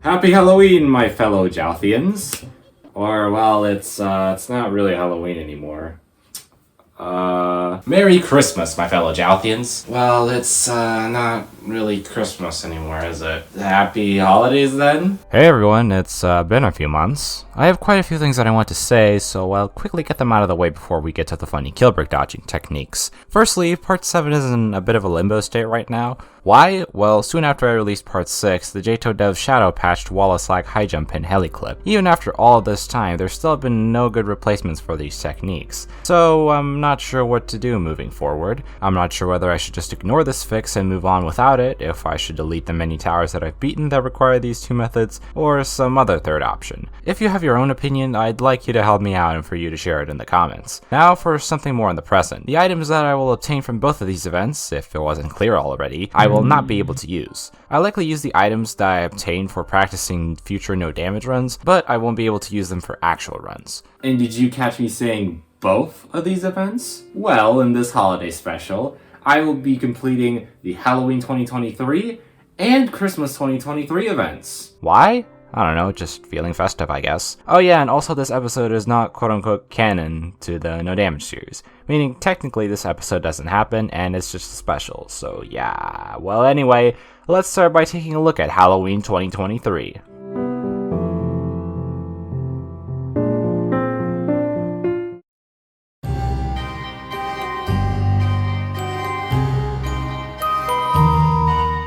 Happy Halloween, my fellow Jalthians. Or, well, it's not really Halloween anymore. Merry Christmas, my fellow Jalthians. Well, it's, not really Christmas anymore, is it? Happy holidays, then? Hey everyone, it's been a few months. I have quite a few things that I want to say, so I'll quickly get them out of the way before we get to the funny 𝗘𝘅𝗁𝗀𝗀𝗀 dodging techniques. Firstly, Part 7 is in a bit of a limbo state right now. Why? Well, soon after I released Part 6, the JToH dev shadow patched 𝗬𝗁𝗀 𝗫𝗃 and heli clip. Even after all this time, there still have been no good replacements for these techniques. So I'm not sure what to do moving forward. I'm not sure whether I should just ignore this fix and move on without it, if I should delete the many towers that I've beaten that require these two methods, or some other third option. If you have your own opinion, I'd like you to help me out and for you to share it in the comments. Now for something more in the present. The items that I will obtain from both of these events, if it wasn't clear already, I will not be able to use. I likely use the items that I obtain for practicing future no damage runs, but I won't be able to use them for actual runs. And did you catch me saying both of these events? Well, in this holiday special, I will be completing the Halloween 2023 and Christmas 2023 events. Why? I don't know, just feeling festive, I guess. Oh yeah, and also this episode is not quote-unquote canon to the No Damage series, meaning technically this episode doesn't happen and it's just a special, so yeah. Well anyway, let's start by taking a look at Halloween 2023.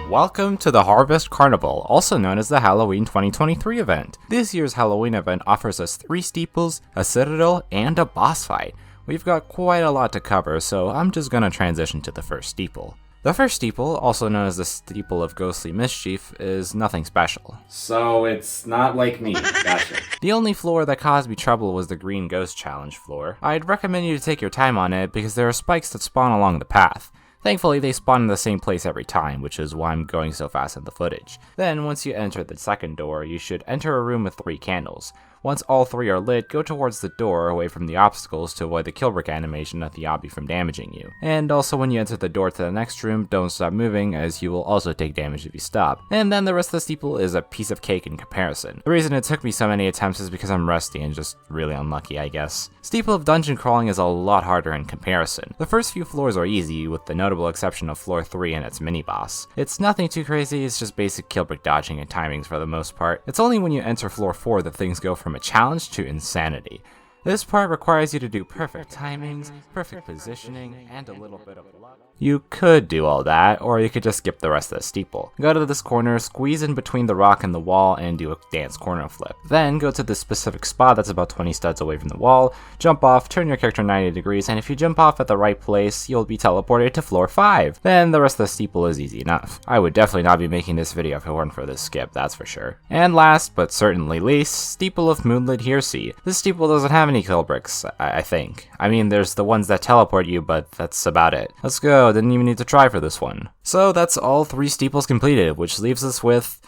Welcome to the Harvest Carnival, also known as the Halloween 2023 event. This year's Halloween event offers us 3 steeples, a citadel, and a boss fight. We've got quite a lot to cover, so I'm just gonna transition to the first steeple. The first steeple, also known as the Steeple of Ghostly Mischief, is nothing special. So it's not like me, gotcha. The only floor that caused me trouble was the Green Ghost Challenge floor. I'd recommend you to take your time on it because there are spikes that spawn along the path. Thankfully, they spawn in the same place every time, which is why I'm going so fast in the footage. Then, once you enter the second door, you should enter a room with 3 candles. Once all 3 are lit, go towards the door away from the obstacles to avoid the 𝗘𝘅𝗁𝗀𝗀𝗀 animation of the obby from damaging you. And also when you enter the door to the next room, don't stop moving as you will also take damage if you stop. And then the rest of the steeple is a piece of cake in comparison. The reason it took me so many attempts is because I'm rusty and just really unlucky, I guess. Steeple of Dungeon Crawling is a lot harder in comparison. The first few floors are easy, with the notable exception of floor 3 and its mini-boss. It's nothing too crazy, it's just basic 𝗘𝘅𝗁𝗀𝗀𝗀𝗀 dodging and timings for the most part. It's only when you enter floor 4 that things go from a challenge to insanity. This part requires you to do perfect timings, perfect positioning, and a little bit of luck. You could do all that, or you could just skip the rest of the steeple. Go to this corner, squeeze in between the rock and the wall, and do a dance corner flip. Then go to this specific spot that's about 20 studs away from the wall, jump off, turn your character 90 degrees, and if you jump off at the right place, you'll be teleported to floor 5. Then the rest of the steeple is easy enough. I would definitely not be making this video if it weren't for this skip, that's for sure. And last, but certainly least, Steeple of Moonlit 𝗧𝗄𝗃. This steeple doesn't have any kill bricks, I think. I mean, there's the ones that teleport you, but that's about it. Let's go, didn't even need to try for this one. So that's all 3 steeples completed, which leaves us with...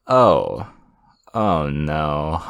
Oh no.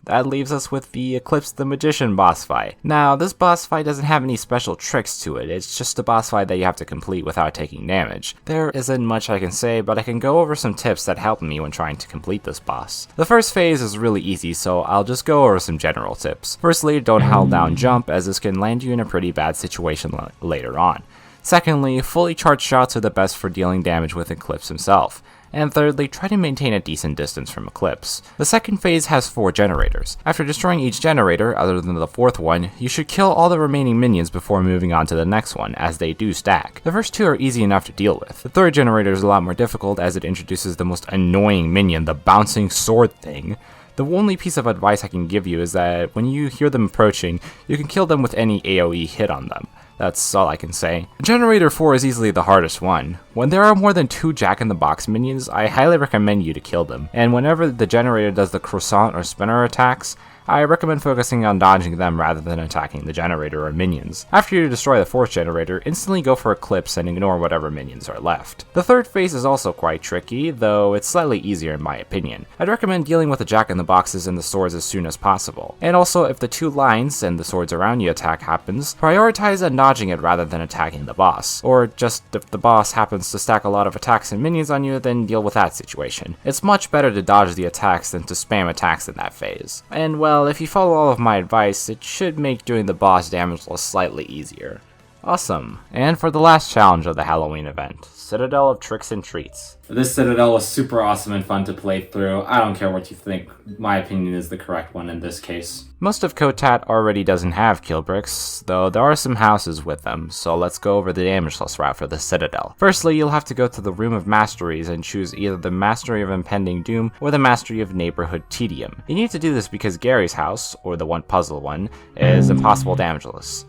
That leaves us with the 𝗘𝘅𝗁𝗀𝗀𝗀𝗀 the Magician boss fight. Now, this boss fight doesn't have any special tricks to it, it's just a boss fight that you have to complete without taking damage. There isn't much I can say, but I can go over some tips that helped me when trying to complete this boss. The first phase is really easy, so I'll just go over some general tips. Firstly, don't hold down jump, as this can land you in a pretty bad situation later on. Secondly, fully charged shots are the best for dealing damage with 𝗘𝘅𝗁𝗀𝗀𝗀𝗀 himself. And thirdly, try to maintain a decent distance from 𝗘𝘅𝗁𝗀𝗀𝗀𝗀𝗀. The second phase has 4 generators. After destroying each generator, other than the 4th one, you should kill all the remaining minions before moving on to the next one, as they do stack. The first 2 are easy enough to deal with. The 3rd generator is a lot more difficult as it introduces the most annoying minion, the bouncing sword thing. The only piece of advice I can give you is that when you hear them approaching, you can kill them with any AoE hit on them. That's all I can say. Generator 4 is easily the hardest one. When there are more than 2 Jack-in-the-Box minions, I highly recommend you to kill them. And whenever the generator does the croissant or spinner attacks, I recommend focusing on dodging them rather than attacking the generator or minions. After you destroy the 4th generator, instantly go for 𝗘𝘅𝗁𝗀𝗀𝗀𝗀 and ignore whatever minions are left. The 3rd phase is also quite tricky, though it's slightly easier in my opinion. I'd recommend dealing with the Jack-in-the-Boxes and the swords as soon as possible. And also, if the 2 lines and the swords around you attack happens, prioritize and dodge dodging it rather than attacking the boss. Or just if the boss happens to stack a lot of attacks and minions on you, then deal with that situation. It's much better to dodge the attacks than to spam attacks in that phase. And well, if you follow all of my advice, it should make doing the boss damage loss slightly easier. Awesome. And for the last challenge of the Halloween event, Citadel of Tricks and Treats. This Citadel was super awesome and fun to play through. I don't care what you think, my opinion is the correct one in this case. Most of 𝗀𝗃 already doesn't have kill bricks, though there are some houses with them, so let's go over the damage loss route for the Citadel. Firstly, you'll have to go to the Room of Masteries and choose either the Mastery of Impending Doom or the Mastery of Neighborhood Tedium. You need to do this because Gary's house, or the one puzzle one, is impossible damageless.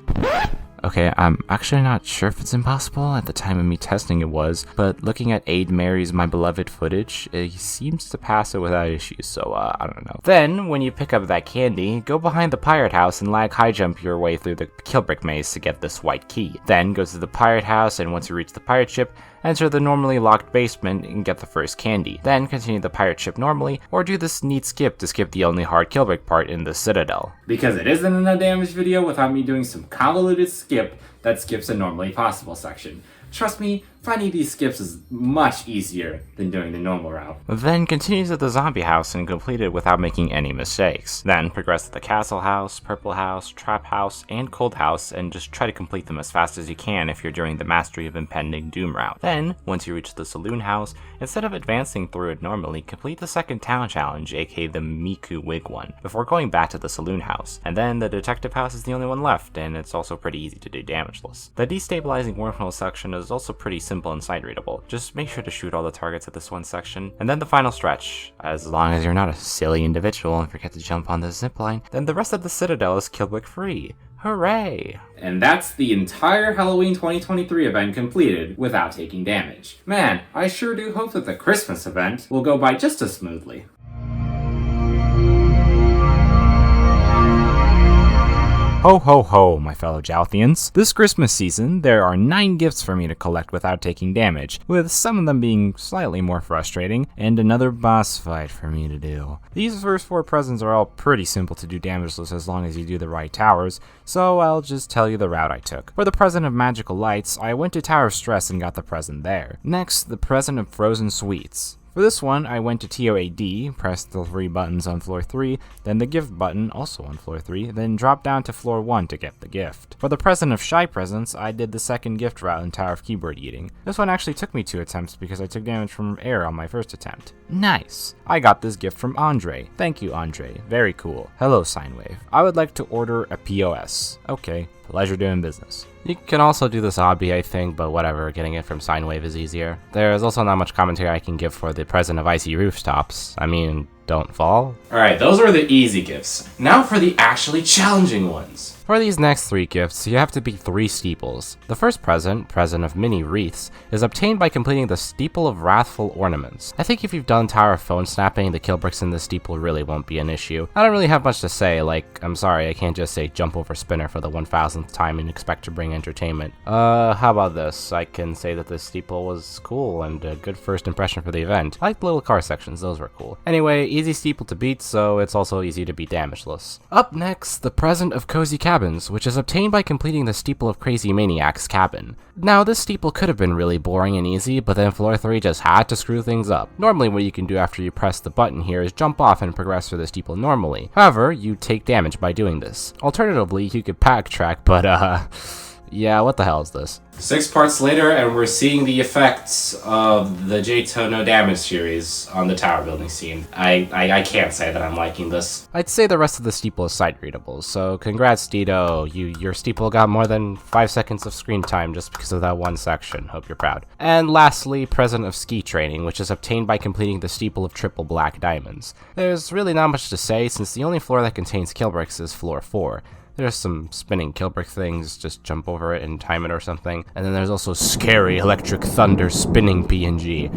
Okay, I'm actually not sure if it's impossible. At the time of me testing it was, but looking at Aid Mary's My Beloved footage, he seems to pass it without issues, so I don't know. Then, when you pick up that candy, go behind the pirate house and lag high jump your way through the kill brick maze to get this white key. Then, go to the pirate house, and once you reach the pirate ship, enter the normally locked basement and get the first candy. Then continue the pirate ship normally, or do this neat skip to skip the only hard kill brick part in the Citadel. Because it isn't in a damage video without me doing some convoluted skip that skips a normally possible section. Trust me, finding these skips is much easier than doing the normal route. Then continue to the zombie house and complete it without making any mistakes. Then progress to the castle house, purple house, trap house, and cold house, and just try to complete them as fast as you can if you're doing the Mastery of Impending Doom route. Then, once you reach the saloon house, instead of advancing through it normally, complete the second town challenge, aka the Miku Wig one, before going back to the saloon house. And then the detective house is the only one left, and it's also pretty easy to do damageless. The destabilizing wormhole section is also pretty simple and sight readable. Just make sure to shoot all the targets at this one section. And then the final stretch. As long as you're not a silly individual and forget to jump on the zipline, then the rest of the Citadel is killbrick free. Hooray! And that's the entire Halloween 2023 event completed without taking damage. Man, I sure do hope that the Christmas event will go by just as smoothly. Ho ho ho, my fellow Jalthians. This Christmas season, there are 9 gifts for me to collect without taking damage, with some of them being slightly more frustrating, and another boss fight for me to do. These first 4 presents are all pretty simple to do damageless as long as you do the right towers, so I'll just tell you the route I took. For the present of Magical Lights, I went to Tower of Stress and got the present there. Next, the present of Frozen Sweets. For this one, I went to TOAD, pressed the 3 buttons on floor 3, then the gift button, also on floor 3, then dropped down to floor 1 to get the gift. For the present of Shy Presents, I did the second gift route in Tower of Keyboard Eating. This one actually took me 2 attempts because I took damage from air on my first attempt. Nice! I got this gift from Andre. Thank you, Andre. Very cool. Hello, Sinewave. I would like to order a POS. Okay, pleasure doing business. You can also do this hobby, I think, but whatever, getting it from Sinewave is easier. There's also not much commentary I can give for the present of Icy Rooftops. I mean, don't fall. Alright, those were the easy gifts. Now for the actually challenging ones. For these next 3 gifts, you have to beat 3 steeples. The first present of Mini Wreaths, is obtained by completing the Steeple of Wrathful Ornaments. I think if you've done Tower of Phone Snapping, the kill bricks in this steeple really won't be an issue. I don't really have much to say, like, I'm sorry, I can't just say jump over spinner for the 1000th time and expect to bring entertainment. How about this? I can say that this steeple was cool and a good first impression for the event. I liked the little car sections, those were cool. Anyway, easy steeple to beat, so it's also easy to be damageless. Up next, the present of Cozy Cabins, which is obtained by completing the Steeple of Crazy Maniac's cabin. Now, this steeple could have been really boring and easy, but then floor 3 just had to screw things up. Normally, what you can do after you press the button here is jump off and progress through the steeple normally. However, you take damage by doing this. Alternatively, you could backtrack, but yeah, what the hell is this? 6 parts later, and we're seeing the effects of the JToH No Damage series on the tower building scene. I can't say that I'm liking this. I'd say the rest of the steeple is sight readable, so congrats, JToH. Your steeple got more than 5 seconds of screen time just because of that one section. Hope you're proud. And lastly, present of Ski Training, which is obtained by completing the Steeple of Triple Black Diamonds. There's really not much to say since the only floor that contains kill bricks is floor 4. There's some spinning kill brick things, just jump over it and time it or something. And then there's also scary electric thunder spinning PNG.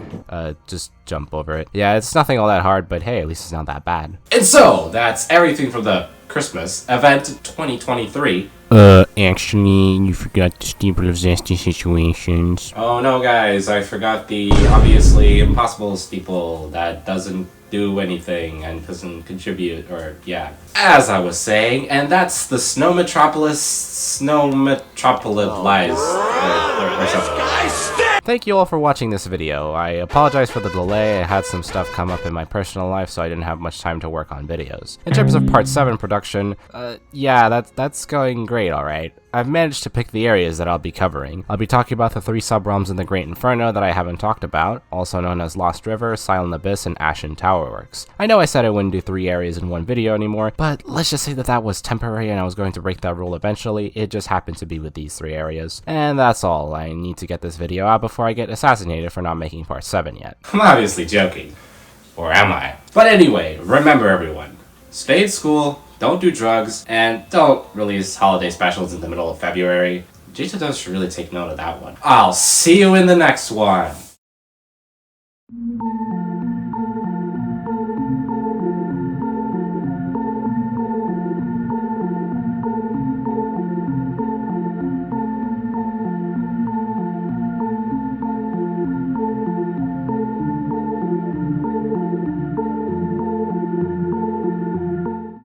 Just jump over it. Yeah, it's nothing all that hard, but hey, at least it's not that bad. And so, that's everything from the Christmas event 2023. Actually, you forgot the staple of zesty situations. Oh no, guys, I forgot the obviously impossible steeple that doesn't do anything and doesn't contribute, or yeah. As I was saying, and that's the 𝗧𝗏𝗺𝗀𝗀𝗧𝗏𝗺𝗀𝗧𝗏 or something. Thank you all for watching this video. I apologize for the delay. I had some stuff come up in my personal life, so I didn't have much time to work on videos. In terms of Part 7 production, yeah, that's going great, alright. I've managed to pick the areas that I'll be covering. I'll be talking about the 3 sub-realms in the Great Inferno that I haven't talked about, also known as Lost River, Silent Abyss, and Ashen Towerworks. I know I said I wouldn't do 3 areas in one video anymore, but let's just say that that was temporary and I was going to break that rule eventually. It just happened to be with these 3 areas. And that's all. I need to get this video out before I get assassinated for not making Part 7 yet. I'm obviously joking. Or am I? But anyway, remember everyone, stay in school, don't do drugs, and don't release holiday specials in the middle of February. JToH should really take note of that one. I'll see you in the next one!